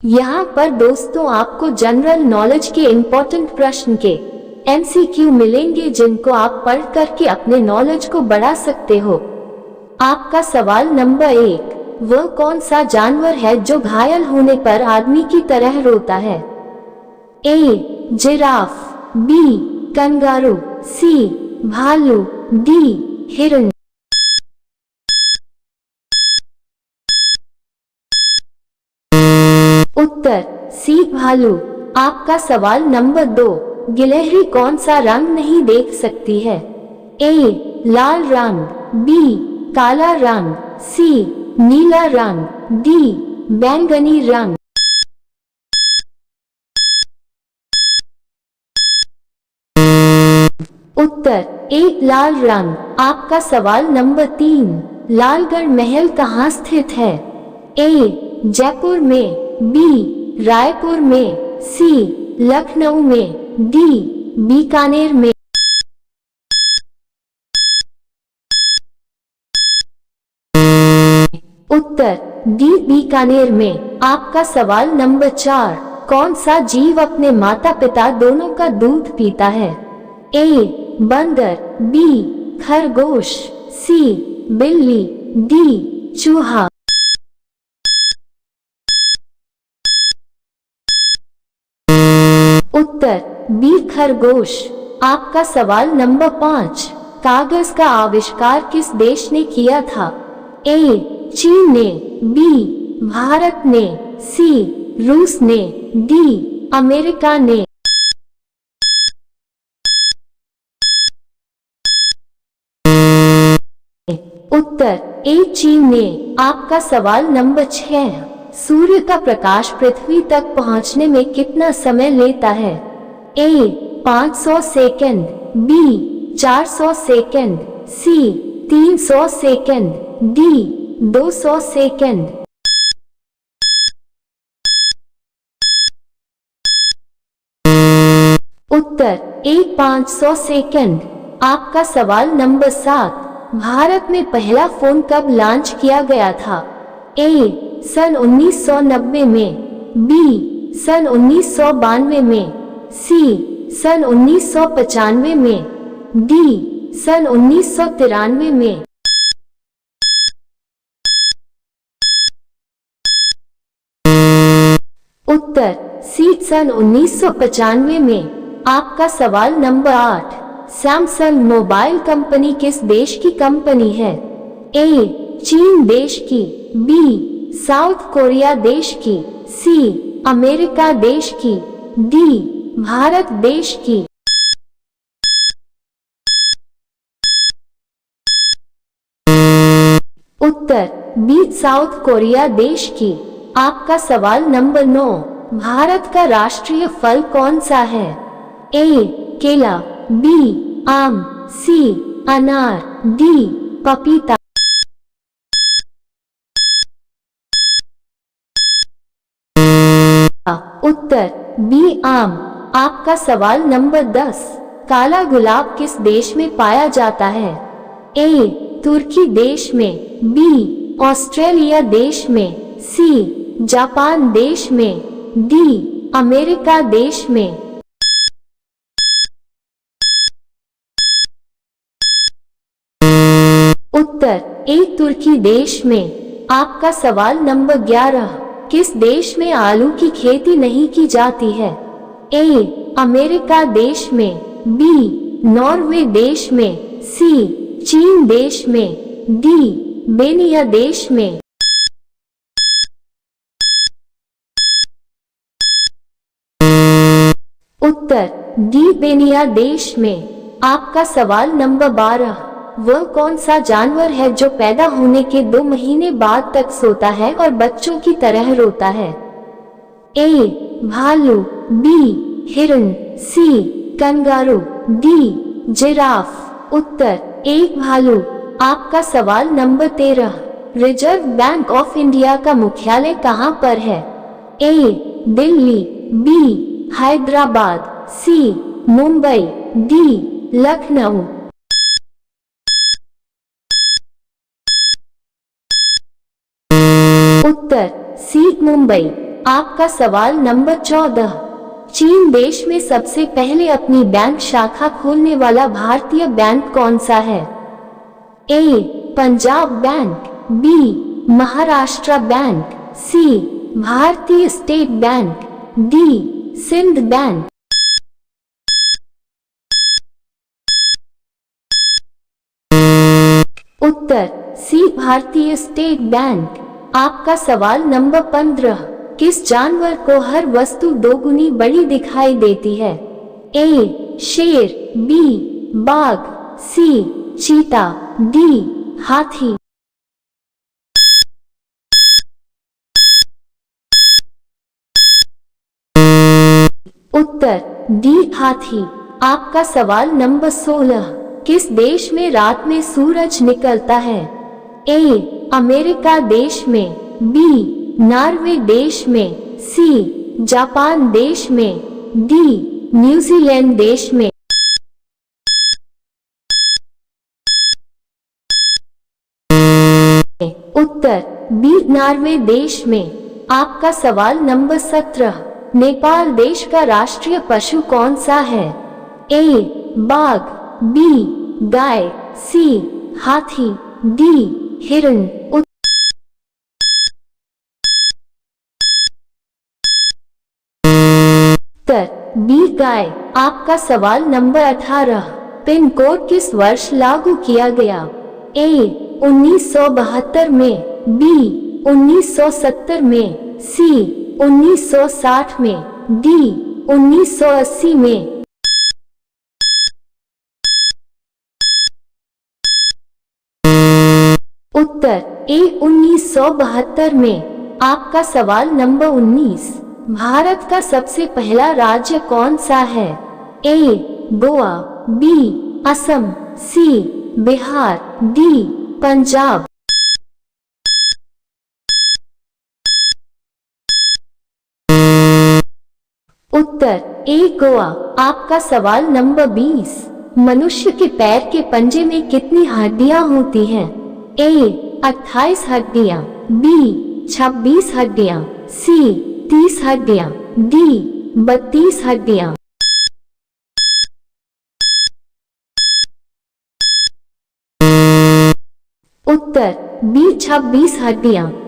यहाँ पर दोस्तों आपको जनरल नॉलेज के इम्पोर्टेंट प्रश्न के MCQ मिलेंगे, जिनको आप पढ़ करके अपने नॉलेज को बढ़ा सकते हो। आपका सवाल नंबर 1, वह कौन सा जानवर है जो घायल होने पर आदमी की तरह रोता है? ए जिराफ, बी कंगारू, सी भालू, डी हिरण। उत्तर सी भालू। आपका सवाल नंबर 2, गिलहरी कौन सा रंग नहीं देख सकती है? ए लाल रंग, बी काला रंग, सी नीला रंग, डी बैंगनी रंग। उत्तर ए लाल रंग। आपका सवाल नंबर 3, लालगढ़ महल कहाँ स्थित है? ए जयपुर में, बी रायपुर में, सी लखनऊ में, डी बीकानेर में। उत्तर डी बीकानेर में। आपका सवाल नंबर 4, कौन सा जीव अपने माता पिता दोनों का दूध पीता है? ए बंदर, बी खरगोश, सी बिल्ली, डी चूहा। उत्तर बी खरगोश। आपका सवाल नंबर 5, कागज का आविष्कार किस देश ने किया था? ए चीन ने, बी भारत ने, सी रूस ने, डी अमेरिका ने। उत्तर ए चीन ने। आपका सवाल नंबर 6, सूर्य का प्रकाश पृथ्वी तक पहुंचने में कितना समय लेता है? ए 500 सेकंड, बी 400 सेकंड, सी 300 सेकंड, डी 200 सेकंड। उत्तर ए 500 सेकंड। आपका सवाल नंबर 7, भारत में पहला फोन कब लॉन्च किया गया था? ए सन 1990 में, बी सन 1992 में, सी सन 1995 में, डी सन 1993 में। उत्तर सी सन 1995 में। आपका सवाल नंबर 8, सैमसंग मोबाइल कंपनी किस देश की कंपनी है? ए चीन देश की, बी साउथ कोरिया देश की, सी अमेरिका देश की, डी भारत देश की। उत्तर बी साउथ कोरिया देश की। आपका सवाल नंबर 9, भारत का राष्ट्रीय फल कौन सा है? ए केला, बी आम, सी अनार, डी पपीता। उत्तर बी आम। आपका सवाल नंबर 10, काला गुलाब किस देश में पाया जाता है? ए तुर्की देश में, बी ऑस्ट्रेलिया देश में, सी जापान देश में, डी अमेरिका देश में। उत्तर ए तुर्की देश में। आपका सवाल नंबर 11, किस देश में आलू की खेती नहीं की जाती है? ए अमेरिका देश में, बी नॉर्वे देश में, सी चीन देश में, डी बेनिया देश में। उत्तर डी बेनिया देश में। आपका सवाल नंबर 12, वह कौन सा जानवर है जो पैदा होने के 2 महीने बाद तक सोता है और बच्चों की तरह रोता है? ए भालू, बी हिरण, सी कंगारू, डी जिराफ। उत्तर एक भालू। आपका सवाल number 13, reserve bank of India का मुख्यालय कहाँ पर है? ए दिल्ली, बी हैदराबाद, सी मुंबई, डी लखनऊ। उत्तर सी मुंबई। आपका सवाल नंबर 14। चीन देश में सबसे पहले अपनी बैंक शाखा खोलने वाला भारतीय बैंक कौन सा है? A. Punjab bank, B. Maharashtra bank, C. Bharatiya state bank, D. Sindh bank. उत्तर सी. Bharatiya state bank. आपका सवाल नंबर 15। किस जानवर को हर वस्तु दोगुनी बड़ी दिखाई देती है? ए. शेर, बी. बाघ, सी. चीता, डी. हाथी। उत्तर डी. हाथी। आपका सवाल नंबर 16। किस देश में रात में सूरज निकलता है? ए. अमेरिका देश में, बी. नॉर्वे देश में, सी. जापान देश में, डी. न्यूजीलैंड देश में। उत्तर बी. नॉर्वे देश में। आपका सवाल नंबर 17। नेपाल देश का राष्ट्रीय पशु कौन सा है? ए. बाघ, बी. गाय, सी. हाथी, डी. हिरण। उत्तर बी. गाय। आपका सवाल नंबर 18। पिन कोड किस वर्ष लागू किया गया? ए. 1972 में, बी. 1970 में, सी. 1960 में, डी. 1980 में। उत्तर ए. 1972 में। आपका सवाल नंबर 19। भारत का सबसे पहला राज्य कौन सा है? ए. गोवा, बी. असम, सी. बिहार, डी. पंजाब। उत्तर ए. गोवा। आपका सवाल नंबर 20। मनुष्य के पैर के पंजे में कितनी हड्डियां होती हैं? ए. 28 हड्डियां, बी. 26 हड्डियां, सी. 30 हड्डियां, डी. 32 हड्डियां। उत्तर बी. 26 हड्डियां।